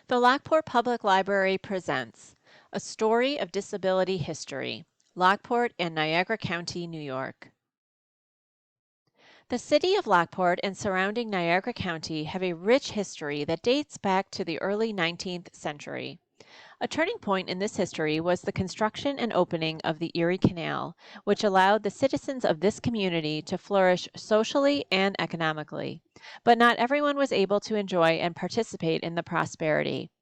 The Lockport Public Library presents A Story of Disability History, Lockport and Niagara County, New York. The city of Lockport and surrounding Niagara County have a rich history that dates back to the early 19th century. A turning point in this history was the construction and opening of the Erie Canal, which allowed the citizens of this community to flourish socially and economically. But not everyone was able to enjoy and participate in the prosperity.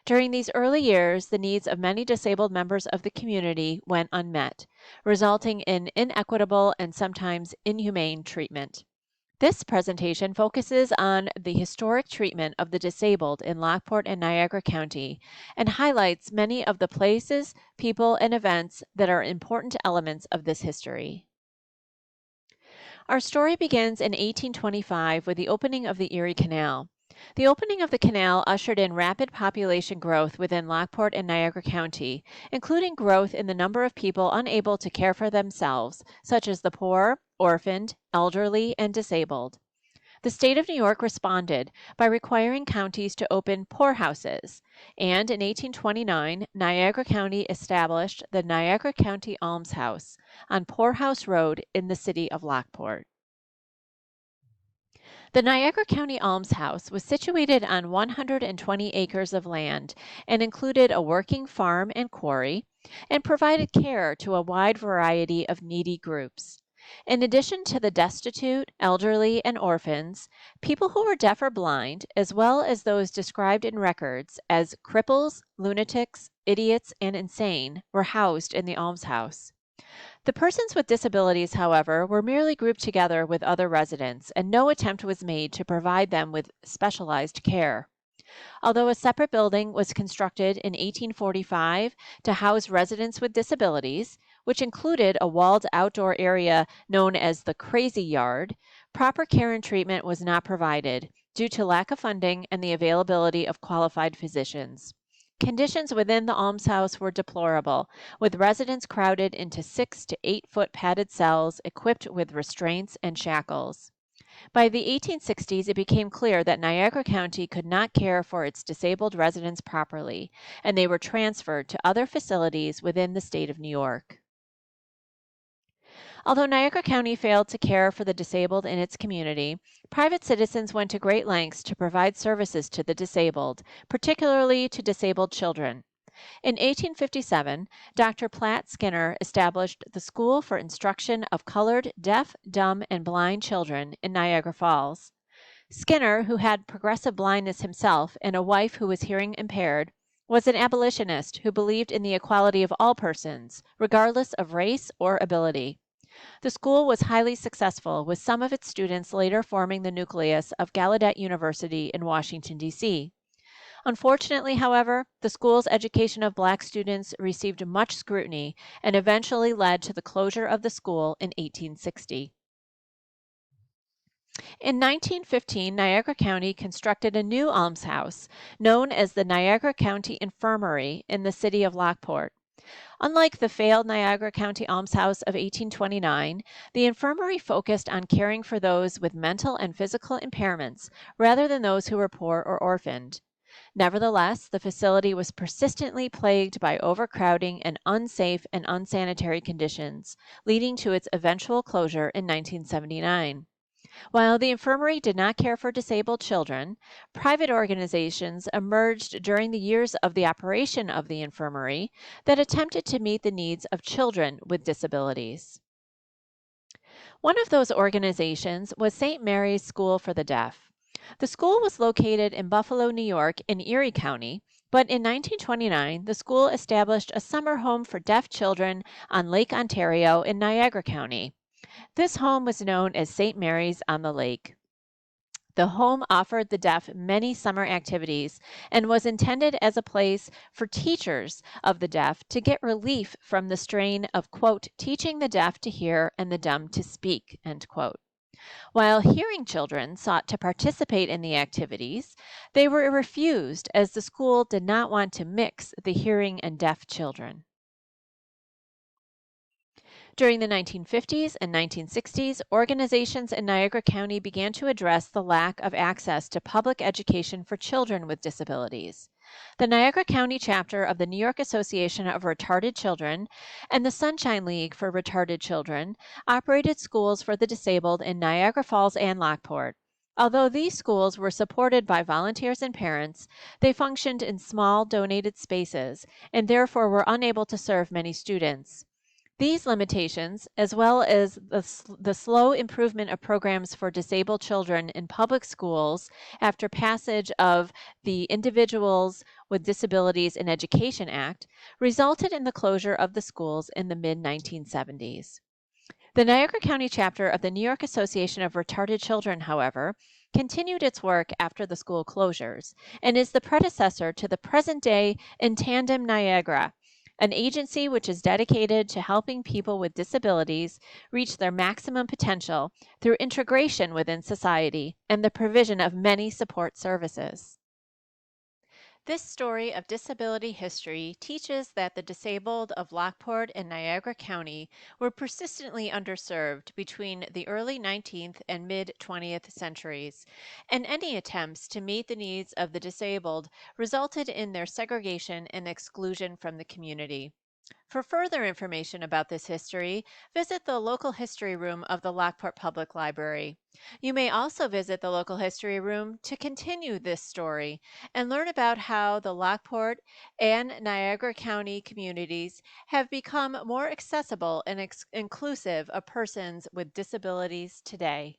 During these early years, the needs of many disabled members of the community went unmet, resulting in inequitable and sometimes inhumane treatment. This presentation focuses on the historic treatment of the disabled in Lockport and Niagara County and highlights many of the places, people, and events that are important elements of this history. Our story begins in 1825 with the opening of the Erie Canal. The opening of the canal ushered in rapid population growth within Lockport and Niagara County, including growth in the number of people unable to care for themselves, such as the poor, orphaned, elderly, and disabled. The state of New York responded by requiring counties to open poorhouses, and in 1829, Niagara County established the Niagara County Almshouse on Poorhouse Road in the city of Lockport. The Niagara County Almshouse was situated on 120 acres of land and included a working farm and quarry and provided care to a wide variety of needy groups. In addition to the destitute, elderly, and orphans, people who were deaf or blind, as well as those described in records as cripples, lunatics, idiots, and insane, were housed in the almshouse. The persons with disabilities, however, were merely grouped together with other residents, and no attempt was made to provide them with specialized care. Although a separate building was constructed in 1845 to house residents with disabilities, which included a walled outdoor area known as the Crazy Yard, proper care and treatment was not provided due to lack of funding and the availability of qualified physicians. Conditions within the almshouse were deplorable, with residents crowded into 6 to 8 foot padded cells equipped with restraints and shackles. By the 1860s, it became clear that Niagara County could not care for its disabled residents properly, and they were transferred to other facilities within the state of New York. Although Niagara County failed to care for the disabled in its community, private citizens went to great lengths to provide services to the disabled, particularly to disabled children. In 1857, Dr. Platt Skinner established the School for Instruction of Colored, Deaf, Dumb, and Blind Children in Niagara Falls. Skinner, who had progressive blindness himself and a wife who was hearing impaired, was an abolitionist who believed in the equality of all persons, regardless of race or ability. The school was highly successful, with some of its students later forming the nucleus of Gallaudet University in Washington, D.C. Unfortunately, however, the school's education of black students received much scrutiny and eventually led to the closure of the school in 1860. In 1915, Niagara County constructed a new almshouse known as the Niagara County Infirmary in the city of Lockport. Unlike the failed Niagara County Almshouse of 1829, the infirmary focused on caring for those with mental and physical impairments rather than those who were poor or orphaned. Nevertheless, the facility was persistently plagued by overcrowding and unsafe and unsanitary conditions, leading to its eventual closure in 1979. While the infirmary did not care for disabled children, private organizations emerged during the years of the operation of the infirmary that attempted to meet the needs of children with disabilities. One of those organizations was St. Mary's School for the Deaf. The school was located in Buffalo, New York, in Erie County, but in 1929, the school established a summer home for deaf children on Lake Ontario in Niagara County. This home was known as St. Mary's on the Lake. The home offered the deaf many summer activities and was intended as a place for teachers of the deaf to get relief from the strain of, quote, teaching the deaf to hear and the dumb to speak, end quote. While hearing children sought to participate in the activities, they were refused as the school did not want to mix the hearing and deaf children. During the 1950s and 1960s, organizations in Niagara County began to address the lack of access to public education for children with disabilities. The Niagara County chapter of the New York Association of Retarded Children and the Sunshine League for Retarded Children operated schools for the disabled in Niagara Falls and Lockport. Although these schools were supported by volunteers and parents, they functioned in small donated spaces and therefore were unable to serve many students. These limitations, as well as the slow improvement of programs for disabled children in public schools after passage of the Individuals with Disabilities in Education Act, resulted in the closure of the schools in the mid 1970s. The Niagara County chapter of the New York Association of Retarded Children, however, continued its work after the school closures and is the predecessor to the present day In Tandem Niagara, an agency which is dedicated to helping people with disabilities reach their maximum potential through integration within society and the provision of many support services. This story of disability history teaches that the disabled of Lockport and Niagara County were persistently underserved between the early 19th and mid 20th centuries, and any attempts to meet the needs of the disabled resulted in their segregation and exclusion from the community. For further information about this history, visit the local history room of the Lockport Public Library. You may also visit the local history room to continue this story and learn about how the Lockport and Niagara County communities have become more accessible and inclusive of persons with disabilities today.